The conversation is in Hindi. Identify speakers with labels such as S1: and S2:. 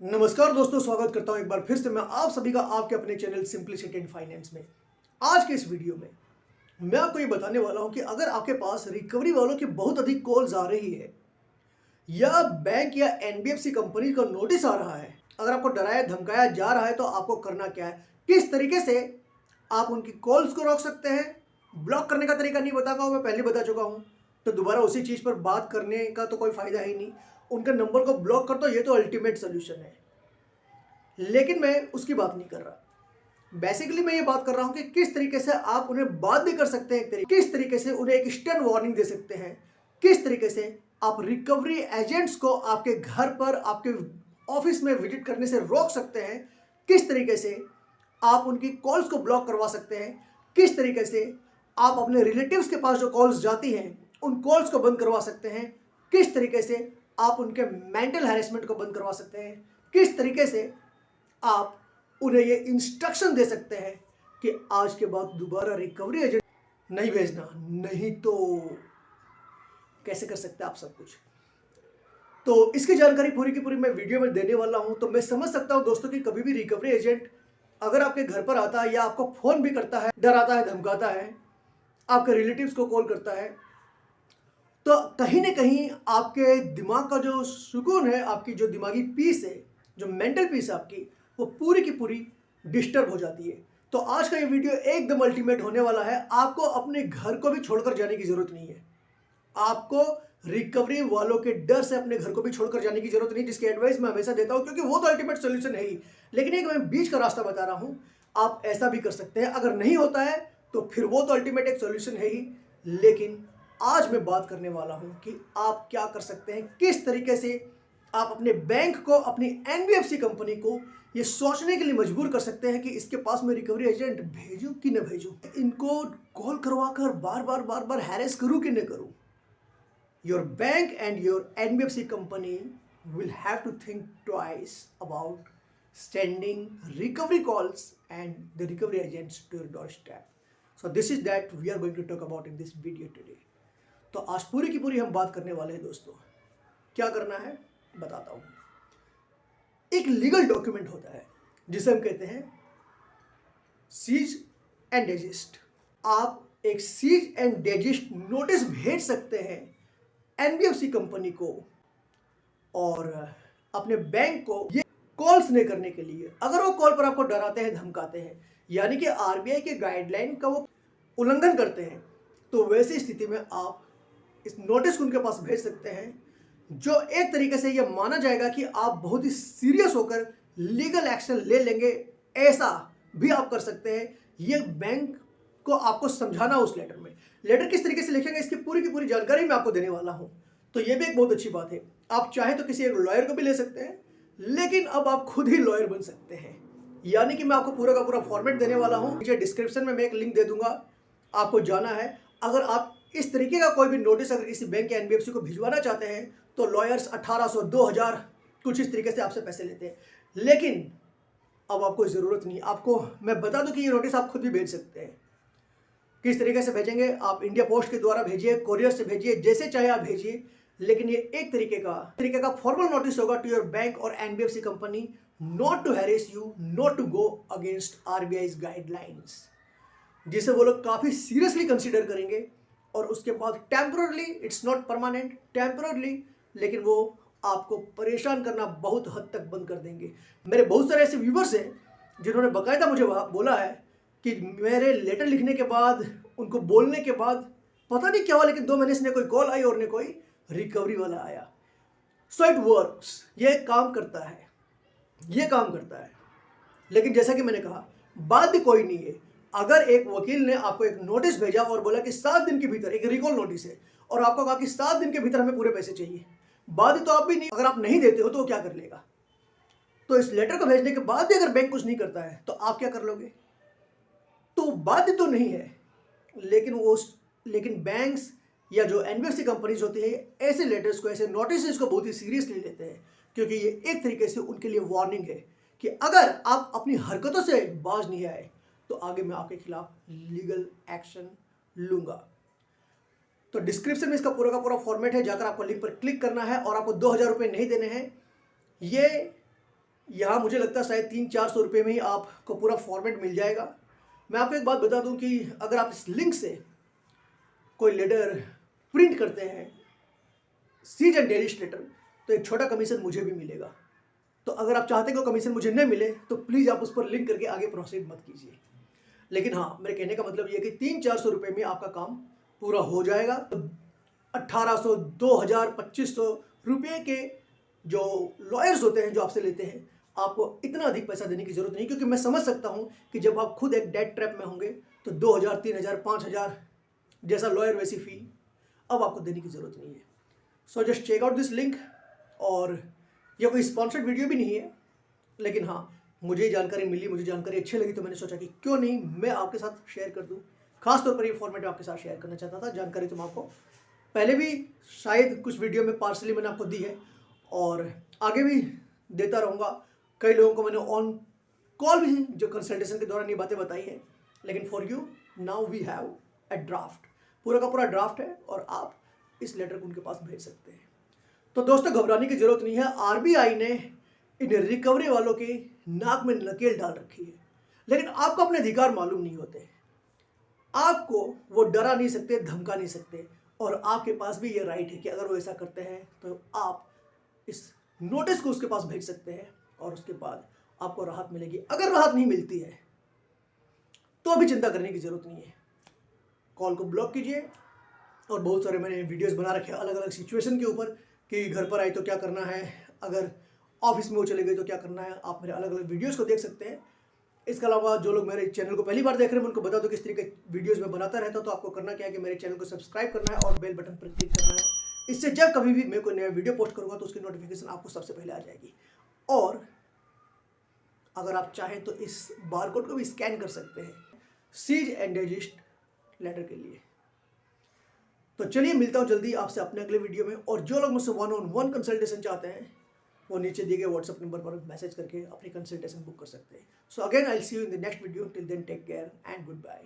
S1: नमस्कार दोस्तों, स्वागत करता हूं एक बार फिर से मैं आप सभी का आपके अपने चैनल सिंपलिसिटी इन फाइनेंस में। आज के इस वीडियो में मैं आपको ये बताने वाला हूं कि अगर आपके पास रिकवरी वालों की बहुत अधिक कॉल्स आ रही है या बैंक या एनबीएफसी कंपनी का नोटिस आ रहा है, अगर आपको डराया धमकाया जा रहा है तो आपको करना क्या है, किस तरीके से आप उनकी कॉल्स को रोक सकते हैं। ब्लॉक करने का तरीका नहीं बताऊंगा, मैं पहले बता चुका हूं, तो दोबारा उसी चीज़ पर बात करने का तो कोई फायदा ही नहीं। उनके नंबर को ब्लॉक कर दो, ये तो अल्टीमेट सोल्यूशन है। लेकिन मैं उसकी बात नहीं कर रहा। बेसिकली मैं ये बात कर रहा हूं कि किस तरीके से आप उन्हें बाध्य कर सकते हैं, किस तरीके से उन्हें एक स्टर्न वार्निंग दे सकते हैं, किस तरीके से आप रिकवरी एजेंट्स को आपके घर पर, आपके ऑफिस में विजिट करने से रोक सकते हैं, किस तरीके से आप उनकी कॉल्स को ब्लॉक करवा सकते हैं, किस तरीके से आप अपने रिलेटिव्स के पास जो कॉल्स जाती हैं उन कॉल्स को बंद करवा सकते हैं, किस तरीके से आप उनके मेंटल हैरेसमेंट को बंद करवा सकते हैं, किस तरीके से आप उन्हें ये इंस्ट्रक्शन दे सकते हैं कि आज के बाद दोबारा रिकवरी एजेंट नहीं भेजना, नहीं तो कैसे कर सकते हैं आप सब कुछ। तो इसकी जानकारी पूरी की पूरी मैं वीडियो में देने वाला हूं। तो मैं समझ सकता हूं दोस्तों कि कभी भी रिकवरी एजेंट अगर आपके घर पर आता है या आपको फोन भी करता है, डराता है, धमकाता है, आपके रिलेटिव्स को कॉल करता है, तो कहीं ना कहीं आपके दिमाग का जो सुकून है, आपकी जो दिमागी पीस है, जो मेंटल पीस है आपकी, वो पूरी की पूरी डिस्टर्ब हो जाती है। तो आज का ये वीडियो एकदम अल्टीमेट होने वाला है। आपको अपने घर को भी छोड़कर जाने की जरूरत नहीं है। आपको रिकवरी वालों के डर से अपने घर को भी छोड़कर जाने की जरूरत नहीं, जिसकी एडवाइस मैं हमेशा देता हूं, क्योंकि वो तो अल्टीमेट सोल्यूशन है ही। लेकिन एक मैं बीच का रास्ता बता रहा हूं, आप ऐसा भी कर सकते हैं। अगर नहीं होता है तो फिर वो तो अल्टीमेट एक सोल्यूशन है ही। लेकिन आज मैं बात करने वाला हूं कि आप क्या कर सकते हैं, किस तरीके से आप अपने बैंक को, अपनी एनबीएफसी कंपनी को ये सोचने के लिए मजबूर कर सकते हैं कि इसके पास मैं रिकवरी एजेंट भेजूं कि न भेजूं, इनको कॉल करवाकर बार बार हैरेस करूं कि न करूं। Your bank and your NBFC company will have to think twice about sending recovery calls and the recovery agents to your doorstep. So this is that we are going to talk about in this video today. तो आज पूरी की पूरी हम बात करने वाले हैं दोस्तों। क्या करना है बताता हूँ। एक लीगल डॉक्यूमेंट होता है जिसे हम कहते हैं सीज एंड डेजिस्ट। आप एक सीज एंड डेजिस्ट नोटिस भेज सकते हैं एनबीएफसी कंपनी को और अपने बैंक को ये कॉल्स नहीं करने के लिए। अगर वो कॉल पर आपको डराते हैं, धमकाते हैं, यानी कि आरबीआई के गाइडलाइन का वो उल्लंघन करते हैं, तो वैसी स्थिति में आप इस नोटिस को उनके पास भेज सकते हैं, जो एक तरीके से ये माना जाएगा कि आप बहुत ही सीरियस होकर लीगल एक्शन ले लेंगे। ऐसा भी आप कर सकते हैं। ये बैंक को आपको समझाना उस लेटर में। लेटर किस तरीके से लिखेंगे इसकी पूरी की पूरी जानकारी मैं आपको देने वाला हूं। तो ये भी एक बहुत अच्छी बात है। आप चाहे तो किसी एक लॉयर को भी ले सकते हैं, लेकिन अब आप खुद ही लॉयर बन सकते हैं। यानी कि मैं आपको पूरा का पूरा फॉर्मेट देने वाला हूं। नीचे डिस्क्रिप्शन में मैं एक लिंक दे दूंगा, आपको जाना है। अगर आप इस तरीके का कोई भी नोटिस अगर किसी बैंक या एनबीएफसी को भिजवाना चाहते हैं तो लॉयर्स 1800 2000 कुछ इस तरीके से आपसे पैसे लेते हैं। लेकिन अब आपको ज़रूरत नहीं। आपको मैं बता दूं कि ये नोटिस आप खुद भी भेज सकते हैं। किस तरीके से भेजेंगे? आप इंडिया पोस्ट के द्वारा भेजिए, कोरियर से भेजिए, जैसे चाहे आप भेजिए। लेकिन ये एक तरीके का फॉर्मल नोटिस होगा टू योर बैंक और NBFC company, not to harass you, not to go against RBI guidelines, जिसे वो लोग काफ़ी सीरियसली कंसीडर करेंगे। और उसके बाद temporarily, it's not permanent, temporarily, लेकिन वो आपको परेशान करना बहुत हद तक बंद कर देंगे। मेरे बहुत सारे ऐसे व्यूवर्स हैं जिन्होंने बाकायदा मुझे बोला है कि मेरे लेटर लिखने के बाद, उनको बोलने के बाद पता नहीं क्या हुआ, लेकिन 2 महीने से न कोई कॉल आई और न कोई रिकवरी वाला आया। सो इट वर्क्स, ये काम करता है, ये काम करता है। लेकिन जैसा कि मैंने कहा, बाध्य कोई नहीं है। अगर एक वकील ने आपको एक नोटिस भेजा और बोला कि 7 दिन के भीतर, एक रिकॉल नोटिस है, और आपको कहा कि 7 दिन के भीतर हमें पूरे पैसे चाहिए, बाध्य तो आप भी नहीं। अगर आप नहीं देते हो तो वो क्या कर लेगा? तो इस लेटर को भेजने के बाद भी अगर बैंक कुछ नहीं करता है तो आप क्या कर लोगे? तो बाध्य तो नहीं है, लेकिन बैंक्स या जो एनबीएफसी कंपनीज होती है ऐसे लेटर्स को, ऐसे नोटिस को बहुत ही सीरियसली लेते हैं, क्योंकि ये एक तरीके से उनके लिए वार्निंग है कि अगर आप अपनी हरकतों से बाज नहीं आए तो आगे मैं आपके खिलाफ लीगल एक्शन लूंगा। तो डिस्क्रिप्शन में इसका पूरा का पूरा फॉर्मेट है, जाकर आपको लिंक पर क्लिक करना है और आपको 2000 रुपये नहीं देने हैं। ये यहाँ मुझे लगता है शायद 300-400 रुपये में ही आपको पूरा फॉर्मेट मिल जाएगा। मैं आपको एक बात बता दूं कि अगर आप इस लिंक से कोई लेटर प्रिंट करते हैं, सीज एंड डेलिश लेटर, तो एक छोटा कमीशन मुझे भी मिलेगा। तो अगर आप चाहते हैं कि कमीशन मुझे नहीं मिले तो प्लीज़ आप उस पर लिंक करके आगे प्रोसीड मत कीजिए। लेकिन हाँ, मेरे कहने का मतलब ये कि 300-400 रुपये में आपका काम पूरा हो जाएगा। 1800, 2000, 2500 रुपये के जो लॉयर्स होते हैं जो आपसे लेते हैं, आपको इतना अधिक पैसा देने की ज़रूरत नहीं, क्योंकि मैं समझ सकता हूँ कि जब आप खुद एक डेट ट्रैप में होंगे तो 2000, 3000, 5000 जैसा लॉयर वैसी फ़ी अब आपको देने की ज़रूरत नहीं है। So just check out this link. और यह कोई स्पॉन्सर्ड वीडियो भी नहीं है, लेकिन हाँ, मुझे जानकारी मिली, मुझे जानकारी अच्छी लगी, तो मैंने सोचा कि क्यों नहीं मैं आपके साथ शेयर कर दूँ। खासतौर पर ये फॉर्मेट आपके साथ शेयर करना चाहता था। जानकारी तो मैं आपको पहले भी शायद कुछ वीडियो में पार्सली मैंने आपको दी है और आगे भी देता रहूँगा। कई लोगों को मैंने ऑन कॉल भी जो कंसल्टेशन के दौरान ये बातें बताई है। लेकिन for you now we have a draft, पूरा का पूरा ड्राफ्ट है और आप इस लेटर को उनके पास भेज सकते हैं। तो दोस्तों, घबराने की जरूरत नहीं है। आरबीआई ने इन रिकवरी वालों के नाक में नकेल डाल रखी है, लेकिन आपको अपने अधिकार मालूम नहीं होते। आपको वो डरा नहीं सकते, धमका नहीं सकते, और आपके पास भी ये राइट है कि अगर वो ऐसा करते हैं तो आप इस नोटिस को उसके पास भेज सकते हैं और उसके बाद आपको राहत मिलेगी। अगर राहत नहीं मिलती है तो अभी चिंता करने की जरूरत नहीं है। कॉल को ब्लॉक कीजिए। और बहुत सारे मैंने वीडियोस बना रखे हैं अलग अलग सिचुएशन के ऊपर कि घर पर आए तो क्या करना है, अगर ऑफिस में वो चले गए तो क्या करना है। आप मेरे अलग अलग वीडियोस को देख सकते हैं। इसके अलावा जो लोग मेरे चैनल को पहली बार देख रहे हैं, मैं उनको बता दूं किस तरीके के वीडियोस में बनाता रहता हूं। तो आपको करना क्या है कि मेरे चैनल को सब्सक्राइब करना है और बेल बटन पर क्लिक करना है। इससे जब कभी भी मैं कोई नया वीडियो पोस्ट करूंगा तो उसकी नोटिफिकेशन आपको सबसे पहले आ जाएगी। और अगर आप चाहें तो इस बारकोड को भी स्कैन कर सकते हैं सीज एंड डेजिस्ट लेटर के लिए। तो चलिए, मिलता हूँ जल्दी आपसे अपने अगले वीडियो में। और जो लोग मुझसे 1-on-1 कंसल्टेशन चाहते हैं वो नीचे दिए गए व्हाट्सएप नंबर पर मैसेज करके अपनी कंसल्टेशन बुक कर सकते हैं। So again I will see you in the next video. Till then take care and good bye.